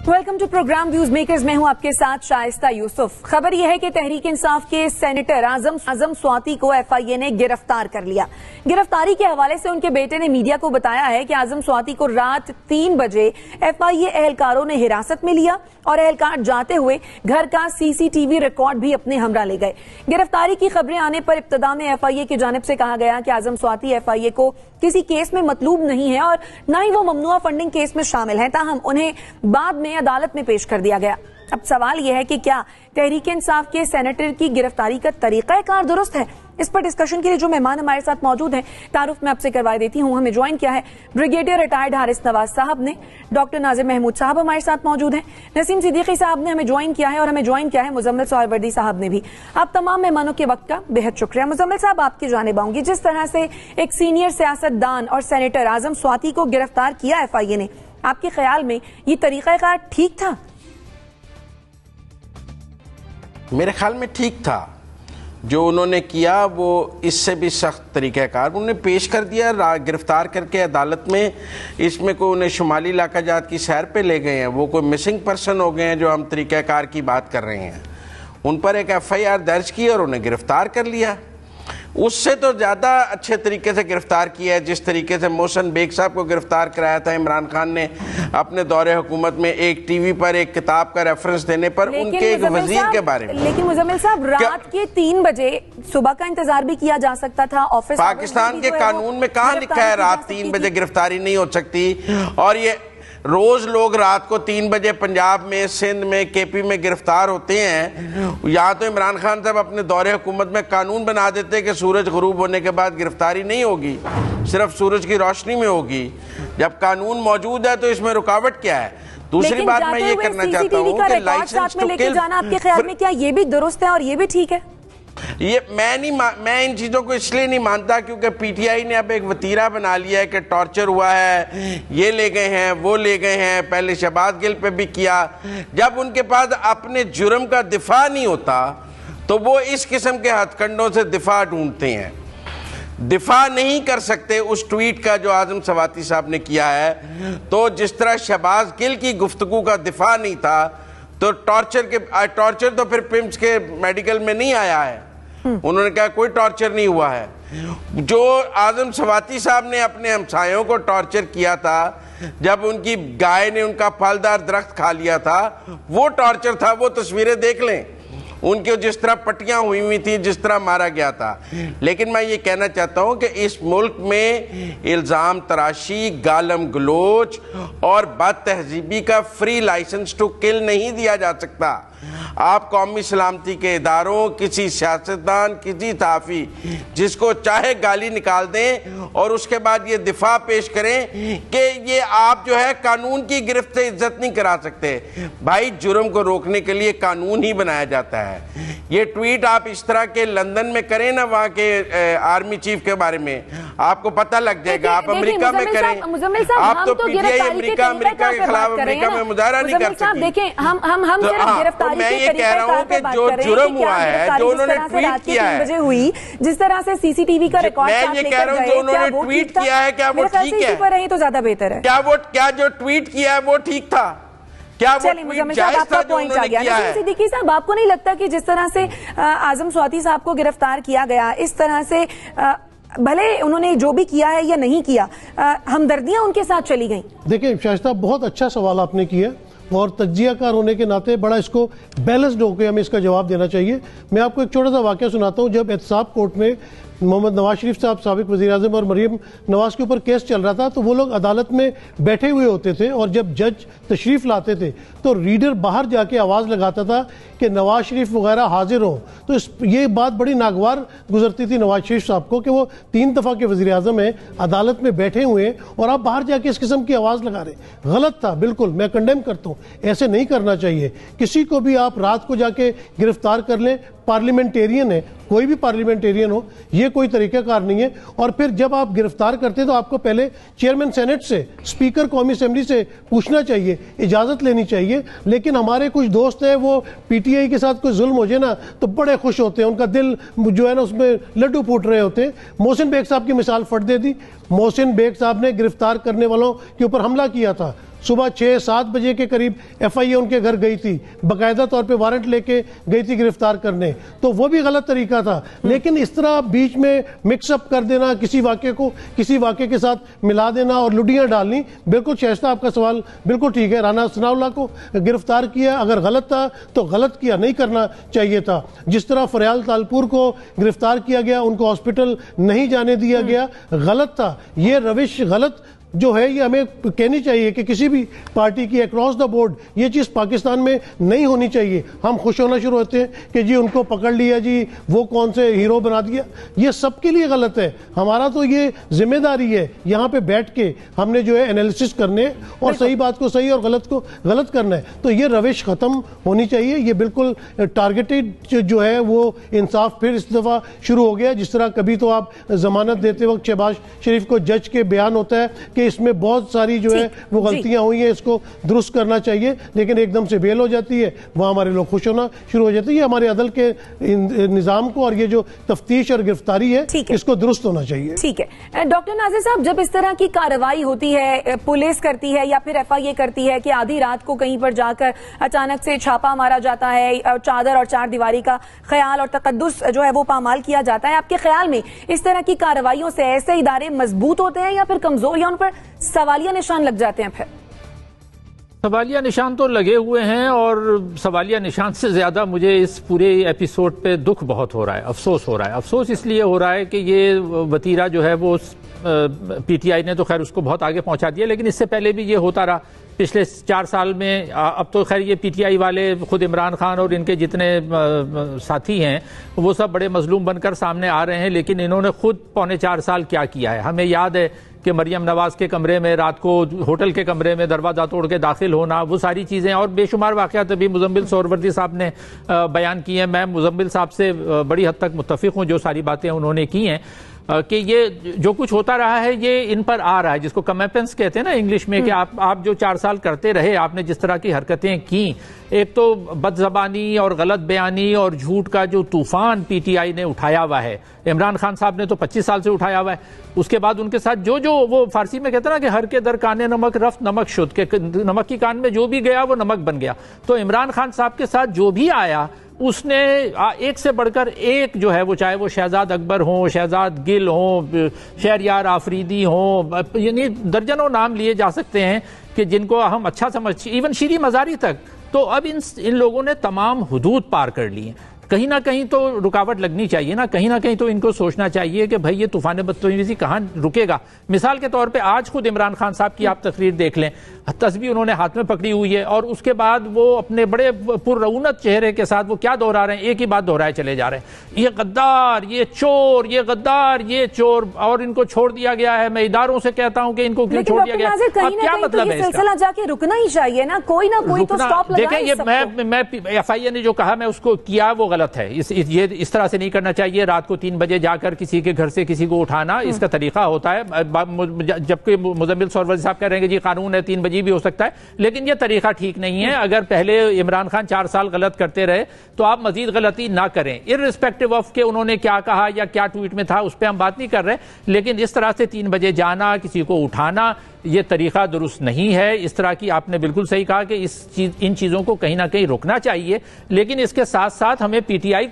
Welcome to programme views makers. मैं हूं आपके साथ शाइस्ता यूसुफ। खबर यह है कि तहरीक इंसाफ के सेनेटर आजम स्वाति को एफआईए ने गिरफ्तार कर लिया। गिरफ्तारी के हवाले से उनके बेटे ने मीडिया को बताया है कि आजम स्वाति को रात 3 बजे एफआईए एहलकारों ने हिरासत में लिया और एहलकार जाते हुए घर का सीसीटीवी रिकॉर्ड भी अपने हमरा ले गए। गिरफ्तारी की खबरें आने पर इब्तदा में एफआईए की जानिब से कहा गया कि आजम स्वाति एफआईए को किसी केस में मतलूब नहीं है और न ही वो ममनुआ फंडिंग केस में शामिल हैं, ताहम उन्हें बाद में अदालत में पेश कर दिया गया। अब सवाल यह है कि क्या तहरीक इंसाफ के सेनेटर की गिरफ्तारी का तरीकाकार दुरुस्त है? इस पर डिस्कशन के लिए जो मेहमान हमारे साथ मौजूद हैं, तारुफ मैं आपसे करवा देती हूं। हमें ज्वाइन किया है ब्रिगेडियर रिटायर्ड हारिस नवाज साहब ने, डॉक्टर नाजिर महमूद साहब हमारे साथ मौजूद हैं, नसीम सिद्दीकी साहब ने हमें ज्वाइन किया है और हमें ज्वाइन किया है मुजम्मिल सोहरवर्दी साहब ने भी। आप तमाम मेहमानों के वक्त का बेहद शुक्रिया। मुजम्मिल साहब, आपकी जानिब आऊंगी। जिस तरह से एक सीनियर सियासतदान और सेनेटर आजम स्वाति को गिरफ्तार किया एफआईए ने, आपके ख्याल में ये तरीकाकार ठीक था? मेरे ख्याल में ठीक था। जो उन्होंने किया वो इससे भी सख्त तरीक़ाकार उन्होंने पेश कर दिया, गिरफ्तार करके अदालत में। इसमें कोई उन्हें शुमाली इलाका जात की सैर पे ले गए हैं, वो कोई मिसिंग पर्सन हो गए हैं जो हम तरीक़ाकार की बात कर रहे हैं। उन पर एक एफआईआर दर्ज की और उन्हें गिरफ्तार कर लिया। उससे तो ज़्यादा अच्छे तरीके से गिरफ्तार किया है जिस तरीके से मोहसिन बेग साहब को गिरफ्तार कराया था इमरान खान ने अपने दौरे हुकूमत में, एक टीवी पर एक किताब का रेफरेंस देने पर उनके एक वजीर के बारे में। लेकिन मुजम्मिल साहब, रात के 3 बजे सुबह का इंतजार भी किया जा सकता था। ऑफिस पाकिस्तान के कानून में कहाँ लिखा है रात 3 बजे गिरफ्तारी नहीं हो सकती? और ये रोज लोग रात को 3 बजे पंजाब में, सिंध में, केपी में गिरफ्तार होते हैं। यहाँ तो इमरान खान साहब अपने दौरे हुकूमत में कानून बना देते हैं कि सूरज गुरूब होने के बाद गिरफ्तारी नहीं होगी, सिर्फ सूरज की रोशनी में होगी। जब कानून मौजूद है तो इसमें रुकावट क्या है? दूसरी बात मैं ये करना चाहता हूँ कि लाइसेंस टू किल जाना आपके ख्याल में क्या ये भी दुरुस्त है और ये भी ठीक है? ये मैं इन चीज़ों को इसलिए नहीं मानता क्योंकि पीटीआई ने अब एक वतीरा बना लिया है कि टॉर्चर हुआ है, ये ले गए हैं, वो ले गए हैं। पहले शहबाज गिल पे भी किया। जब उनके पास अपने जुर्म का दिफा नहीं होता तो वो इस किस्म के हथकंडों से दिफा ढूंढते हैं। दिफा नहीं कर सकते उस ट्वीट का जो आजम स्वाति साहब ने किया है। तो जिस तरह शहबाज गिल की गुफ्तगू का दिफा नहीं था तो टॉर्चर तो फिर पिम्स के मेडिकल में नहीं आया है। उन्होंने कहा कोई टॉर्चर नहीं हुआ है। जो आजम स्वाति साहब ने अपने हमसायों को टॉर्चर किया था जब उनकी गाय ने उनका फलदार दरख्त खा लिया था, वो टॉर्चर था। वो तस्वीरें देख लें उनकी, जिस तरह पट्टियां हुई थी, जिस तरह मारा गया था। लेकिन मैं ये कहना चाहता हूं कि इस मुल्क में इल्ज़ाम तराशी, गालम गलोच और बद तहजीबी का फ्री लाइसेंस टू किल नहीं दिया जा सकता। आप कौमी सलामती के इदारों, किसी सियासतदान, किसी सहाफ़ी जिसको चाहे गाली निकाल दें और उसके बाद ये दिफा पेश करें कि ये आप जो है कानून की गिरफ्त से इज्जत नहीं करा सकते। भाई, जुर्म को रोकने के लिए कानून ही बनाया जाता है। ये ट्वीट आप इस तरह के लंदन में करें ना, वहाँ के आर्मी चीफ के बारे में, आपको पता लग जाएगा। आप अमेरिका में करें, आप तो पीटीआई अमेरिका के खिलाफ अमेरिका में मुजाहरा नहीं कर सकते। देखें, हम मैं ये कह रहा हूँ कि जो जुर्म हुआ है, जो उन्होंने ट्वीट किया है, हुई जिस तरह से सीसीटीवी का रिकॉर्ड, मैं ये कह रहा हूँ जो उन्होंने ट्वीट किया है क्या वो ठीक है? रही तो ज्यादा बेहतर है। क्या जो ट्वीट किया है वो ठीक था? क्या वो ट्वीट जायज था जो उन्होंने किया है? सिद्दीकी साहब, आपको नहीं लगता कि जिस तरह से आजम स्वाति साहब को गिरफ्तार किया गया, इस तरह से भले उन्होंने जो भी किया है या नहीं किया, हमदर्दियां उनके साथ चली गई? देखिए शाइस्ता, बहुत अच्छा सवाल आपने किया और तज्जियाकार होने के नाते बड़ा इसको बैलेंस्ड होकर हमें इसका जवाब देना चाहिए। मैं आपको एक छोटा सा वाकया सुनाता हूँ। जब एहतसाब कोर्ट में मोहम्मद नवाज शरीफ साहब, साबिक वज़ीर आज़म, और मरीम नवाज के ऊपर केस चल रहा था तो वो लोग अदालत में बैठे हुए होते थे और जब जज तशरीफ़ लाते थे तो रीडर बाहर जाके आवाज़ लगाता था कि नवाज शरीफ वगैरह हाजिर हो। तो ये बात बड़ी नागवार गुजरती थी नवाज शरीफ साहब को कि वो 3 दफ़ा के वज़ीर आज़म हैं, अदालत में बैठे हुए हैं और आप बाहर जाके इस किस्म की आवाज़ लगा रहे। गलत था, बिल्कुल मैं कंडेम करता हूँ। ऐसे नहीं करना चाहिए। किसी को भी आप रात को जाके गिरफ्तार कर लें, पार्लियामेंटेरियन है, कोई भी पार्लियामेंटेरियन हो, ये कोई तरीकाकार नहीं है। और फिर जब आप गिरफ्तार करते हैं तो आपको पहले चेयरमैन सेनेट से, स्पीकर कौमी असेंबली से पूछना चाहिए, इजाज़त लेनी चाहिए। लेकिन हमारे कुछ दोस्त हैं, वो पीटीआई के साथ कोई जुल्म हो जाए ना तो बड़े खुश होते हैं, उनका दिल जो है ना उसमें लड्डू फूट रहे होते हैं। मोहसिन बेग साहब की मिसाल फट दे दी। मोहसिन बेग साहब ने गिरफ्तार करने वालों के ऊपर हमला किया था सुबह 6-7 बजे के करीब FIA उनके घर गई थी, बाकायदा तौर पे वारंट लेके गई थी गिरफ्तार करने, तो वो भी गलत तरीका था। लेकिन इस तरह बीच में मिक्सअप कर देना, किसी वाक्य को किसी वाक्य के साथ मिला देना और लुडियां डालनी, बिल्कुल शाइस्ता आपका सवाल बिल्कुल ठीक है। राना सनाउल्लाह को गिरफ्तार किया, अगर गलत था तो गलत किया, नहीं करना चाहिए था। जिस तरह फरियाल तालपुर को गिरफ्तार किया गया, उनको हॉस्पिटल नहीं जाने दिया गया, गलत था। ये रविश गलत जो है ये हमें कहनी चाहिए कि किसी भी पार्टी की अक्रॉस द बोर्ड ये चीज़ पाकिस्तान में नहीं होनी चाहिए। हम खुश होना शुरू होते हैं कि जी उनको पकड़ लिया, जी वो कौन से हीरो बना दिया, ये सबके लिए गलत है। हमारा तो ये जिम्मेदारी है यहाँ पे बैठ के हमने जो है एनालिसिस करने और सही बात को सही और गलत को गलत करना है। तो ये रविश ख़त्म होनी चाहिए। ये बिल्कुल टारगेटेड जो है वो इंसाफ फिर इस दफ़ा शुरू हो गया। जिस तरह कभी तो आप जमानत देते वक्त शहबाज शरीफ को जज के बयान होता है कि इसमें बहुत सारी जो है वो गलतियां हुई हैं, इसको दुरुस्त करना चाहिए, लेकिन एकदम से बेल हो जाती है, वहां हमारे लोग खुश होना शुरू हो जाते हैं। ये हमारे अदल के निजाम को और ये जो तफ्तीश और गिरफ्तारी है इसको दुरुस्त होना चाहिए। ठीक है डॉक्टर नाजिर साहब, जब इस तरह की कार्रवाई होती है, पुलिस करती है या फिर FIA करती है कि आधी रात को कहीं पर जाकर अचानक से छापा मारा जाता है, चादर और चार दीवारी का ख्याल और तकद्दुस जो है वो पामाल किया जाता है, आपके ख्याल में इस तरह की कार्रवाइयों से ऐसे इदारे मजबूत होते हैं या फिर कमजोर, या उन पर सवालिया निशान लग जाते हैं? फिर सवालिया निशान तो लगे हुए हैं, और सवालिया निशान से ज़्यादा मुझे इस पूरे एपिसोड पे दुख बहुत हो रहा है, अफसोस हो रहा है। अफसोस इसलिए हो रहा है कि ये वतीरा जो है वो PTI ने तो खैर उसको बहुत आगे पहुंचा दिया, लेकिन इससे पहले भी ये होता रहा पिछले 4 साल में। अब तो खैर ये PTI वाले, खुद इमरान खान और इनके जितने साथी हैं वो सब बड़े मजलूम बनकर सामने आ रहे हैं, लेकिन इन्होंने खुद 4.25 साल क्या किया है। हमें याद है कि मरियम नवाज के कमरे में रात को, होटल के कमरे में दरवाज़ा तोड़ के दाखिल होना, वो सारी चीज़ें और बेशुमार वाक़यात अभी मुज़म्मिल सोहरवर्दी साहब ने बयान किए हैं। मैं मुज़म्मिल साहब से बड़ी हद तक मुत्तफ़िक़ हूँ जो सारी बातें उन्होंने की हैं, कि ये जो कुछ होता रहा है ये इन पर आ रहा है, जिसको कमेपेंस कहते हैं ना इंग्लिश में, कि आप जो 4 साल करते रहे, आपने जिस तरह की हरकतें की, एक तो बदज़बानी और गलत बयानी और झूठ का जो तूफान PTI ने उठाया हुआ है, इमरान खान साहब ने तो 25 साल से उठाया हुआ है। उसके बाद उनके साथ जो वो फारसी में कहते हैं ना कि हर के दर काने नमक रफ्त नमक शुद्ध, के नमक की कान में जो भी गया वो नमक बन गया। तो इमरान खान साहब के साथ जो भी आया उसने एक से बढ़कर एक जो है वो, चाहे वो शहजाद अकबर हो, शहजाद गिल हो, शहरयार आफरीदी हो, यानी दर्जनों नाम लिए जा सकते हैं कि जिनको हम अच्छा समझ, इवन शीरी मजारी तक। तो अब इन लोगों ने तमाम हुदूद पार कर ली हैं। कहीं ना कहीं तो रुकावट लगनी चाहिए ना कहीं तो इनको सोचना चाहिए कि भाई ये तूफान बदतमीजी कहाँ रुकेगा। मिसाल के तौर पे आज खुद इमरान खान साहब की आप तकरीर देख लें, तस्बीह उन्होंने हाथ में पकड़ी हुई है, और उसके बाद वो अपने बड़े पुररौनक चेहरे के साथ वो क्या दोहरा रहे हैं, एक ही बात दोहराए चले जा रहे हैं, ये गद्दार, ये चोर, ये गद्दार, ये चोर, और इनको छोड़ दिया गया है। मैं इदारों से कहता हूँ कि इनको क्यों छोड़ दिया गया, क्या मतलब है? सिलसिला जाके रुकना ही चाहिए ना कोई तो स्टॉप लगा। देखिए, ये मैं FIA ने जो कहा मैं उसको किया, वो गलत है। ये इस तरह से नहीं करना चाहिए। रात को 3 बजे जाकर किसी के घर से किसी को उठाना, इसका तरीका होता है, जबकि मुज़म्मिल सोहरवर्दी साहब कह रहे हैं कि जी कानून है 3 बजे भी हो सकता है, लेकिन यह तरीका ठीक नहीं है। अगर पहले इमरान खान 4 साल गलत करते रहे तो आप मजीद गलती ना करें, इर्रिस्पेक्टिव ऑफ के उन्होंने क्या कहा या क्या ट्वीट में था, उस पर हम बात नहीं कर रहे, लेकिन इस तरह से 3 बजे जाना, किसी को उठाना, ये तरीका दुरुस्त नहीं है। इस तरह की आपने बिल्कुल सही कहा कि इन चीज़ों को कहीं ना कहीं रोकना चाहिए, लेकिन इसके साथ साथ हमें PTI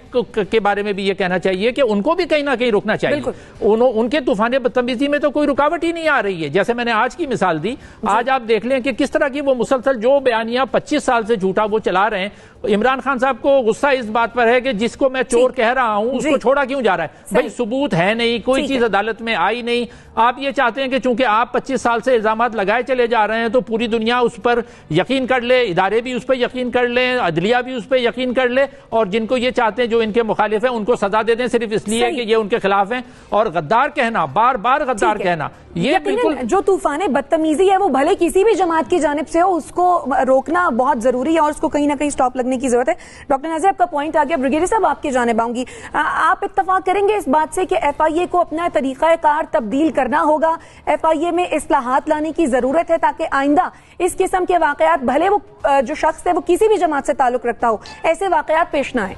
के बारे में भी ये कहना चाहिए कि उनको भी कहीं ना कहीं रोकना चाहिए। उनके तूफान बदतमीजी में तो कोई रुकावट ही नहीं आ रही है। जैसे मैंने आज की मिसाल दी, आज आप देख लें कि किस तरह की वो मुसलसल जो बयानियां 25 साल से झूठा वो चला रहे हैं। इमरान खान साहब को गुस्सा इस बात पर है कि जिसको मैं चोर कह रहा हूं उसको छोड़ा क्यों जा रहा है? भाई सबूत है नहीं, कोई चीज अदालत में आई नहीं। आप ये चाहते हैं कि चूंकि आप 25 साल से इल्जामात लगाए चले जा रहे हैं तो पूरी दुनिया उस पर यकीन कर ले, इदारे भी उस पर यकीन कर ले, अदलिया भी उस पर यकीन कर ले, और जिनको ये चाहते हैं, जो इनके मुखालिफ हैं, उनको सजा दे दें सिर्फ इसलिए कि ये उनके खिलाफ हैं। और गद्दार कहना, बार बार गद्दार कहना, ये बिल्कुल जो तूफान बदतमीजी है वो भले किसी भी जमात की जानिब से हो, उसको रोकना बहुत जरूरी है और उसको कहीं ना कहीं स्टॉप लगने की जरूरत है। डॉक्टर नाजिर, आपका पॉइंट आ गया। ब्रिगेडियर साहब, आपकी जानिब आऊंगी। आप इत्तफाक करेंगे इस बात से कि FIA को अपना तरीकाकार तब्दील करना होगा, FIA में इस्लाहात लाने की जरूरत है ताकि आइंदा इस किस्म के वाकयात, भले वो जो शख्स है वो किसी भी जमात से ताल्लुक रखता हो, ऐसे वाकयात पेश ना आए।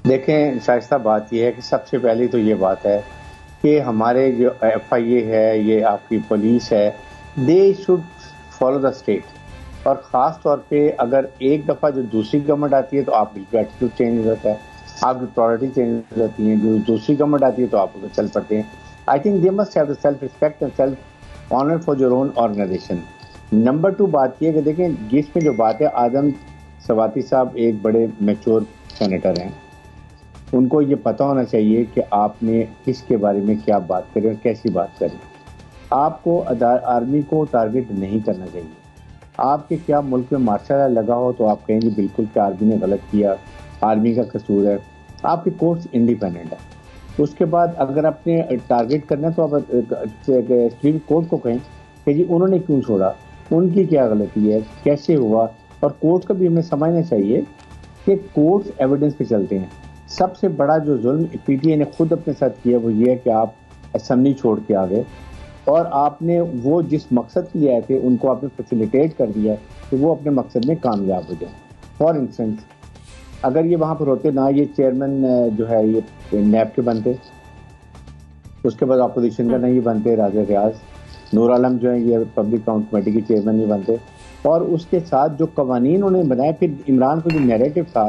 देखें शाइस्ता, बात यह है कि सबसे पहली तो ये बात है कि हमारे जो FIA है, ये आपकी पुलिस है, they should follow the state. और ख़ास तौर पे अगर एक दफ़ा जो दूसरी गवर्नमेंट आती है तो आपकी एटीट्यूड चेंज हो जाता है, आपकी प्रायोरिटी चेंज हो जाती है। जो दूसरी गवर्नमेंट आती है तो आप उधर चल पड़ते हैं। I think they must have the self respect and self honour for your own organisation. Number 2 बात यह कि देखें, इसमें जो बात है, आदम स्वाति साहब एक बड़े मैच्योर सेनेटर हैं, उनको ये पता होना चाहिए कि आपने किसके बारे में क्या बात करें और कैसी बात करें। आपको आर्मी को टारगेट नहीं करना चाहिए। आपके क्या मुल्क में मार्शल लॉ लगा हो तो आप कहेंगे बिल्कुल कि आर्मी ने गलत किया, आर्मी का कसूर है। आपके कोर्ट्स इंडिपेंडेंट है। उसके बाद अगर आपने टारगेट करना है तो आप सुप्रीम कोर्ट को कहें कि जी उन्होंने क्यों छोड़ा, उनकी क्या गलती है, कैसे हुआ। और कोर्ट का भी हमें समझना चाहिए कि कोर्ट्स एविडेंस पे चलते हैं। सबसे बड़ा जो जुल्म पीटीआई ने खुद अपने साथ किया वो ये है कि आप असेंबली छोड़ के आ गए और आपने वो जिस मकसद के लिए आए थे उनको आपने फैसिलिटेट कर दिया कि वो अपने मकसद में कामयाब हो जाए। फॉर इंस्टेंस, अगर ये वहाँ पर होते ना, ये चेयरमैन जो है ये नैब के बनते, उसके बाद अपोजिशन का नहीं बनते, राजा रियाज, नूर आलम जो है ये पब्लिक अकाउंट कमेटी के चेयरमैन नहीं बनते। और उसके साथ जो कवानीन उन्होंने बनाए, फिर इमरान को जो नैरेटिव था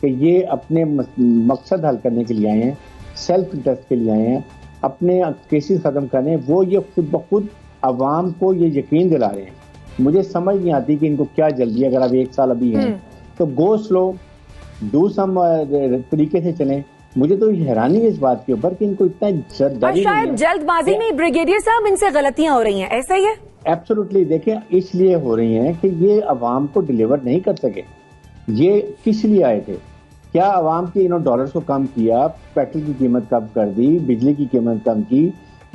कि ये अपने मकसद हल करने के लिए आए हैं, सेल्फ इंटरेस्ट के लिए आए हैं, अपने केसेस खत्म करने, वो ये खुद ब खुद अवाम को ये यकीन दिला रहे हैं। मुझे समझ नहीं आती कि इनको क्या जल्दी, अगर आप 1 साल अभी हैं तो गो स्लो, डू सम तरीके से चलें। मुझे तो हैरानी है इस बात के ऊपर कि इनको इतना शायद जल्दबाजी में ब्रिगेडियर साहब इनसे गलतियां हो रही हैं, ऐसा ही है? एब्सोल्युटली। देखें, इसलिए हो रही हैं कि ये अवाम को डिलीवर नहीं कर सके। ये किस लिए आए थे? क्या अवाम के डॉलर्स को कम किया, पेट्रोल की कीमत कम कर दी, बिजली की कीमत कम की,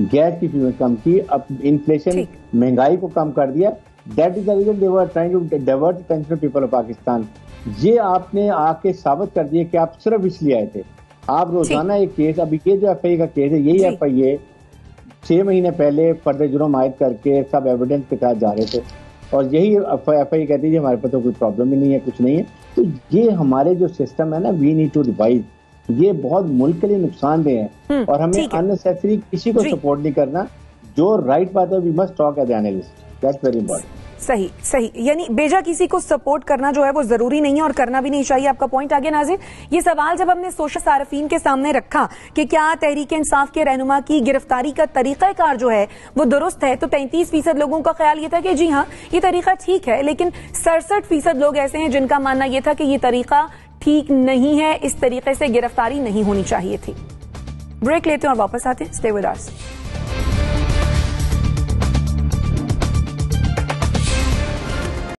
गैस की कीमत कम की, अब इन्फ्लेशन महंगाई को कम कर दिया। That is the reason they were trying to divert the attention of people of Pakistan. ये आपने आके साबित कर दिया कि आप सिर्फ इसलिए आए थे। आप रोजाना एक केस, अभी ये जो एफआई का केस है, यही एफआई 6 महीने पहले फर्द जुर्म आयद करके सब एविडेंस के साथ जा रहे थे और यही एफआई कहती है हमारे पास तो कोई प्रॉब्लम ही नहीं है, कुछ नहीं है। तो ये हमारे जो सिस्टम है ना, वी नीड टू रिवाइज। ये बहुत मुल्क के लिए नुकसानदेह है और हमें अननेसेसरी किसी को सपोर्ट नहीं करना। जो राइट बात है, we must talk as analyst, that's very important. सही सही, यानी बेजा किसी को सपोर्ट करना जो है वो जरूरी नहीं है और करना भी नहीं चाहिए। आपका पॉइंट आगे नाज़िर। ये सवाल जब हमने सोशल सार्फिन के सामने रखा कि क्या तहरीक इंसाफ के रहनुमा की गिरफ्तारी का तरीकाकार जो है वो दुरुस्त है, तो 33% लोगों का ख्याल ये था कि जी हाँ ये तरीका ठीक है, लेकिन 67% लोग ऐसे हैं जिनका मानना यह था कि ये तरीका ठीक नहीं है, इस तरीके से गिरफ्तारी नहीं होनी चाहिए थी। ब्रेक लेते हैं और वापस आते हैं। Stay with us.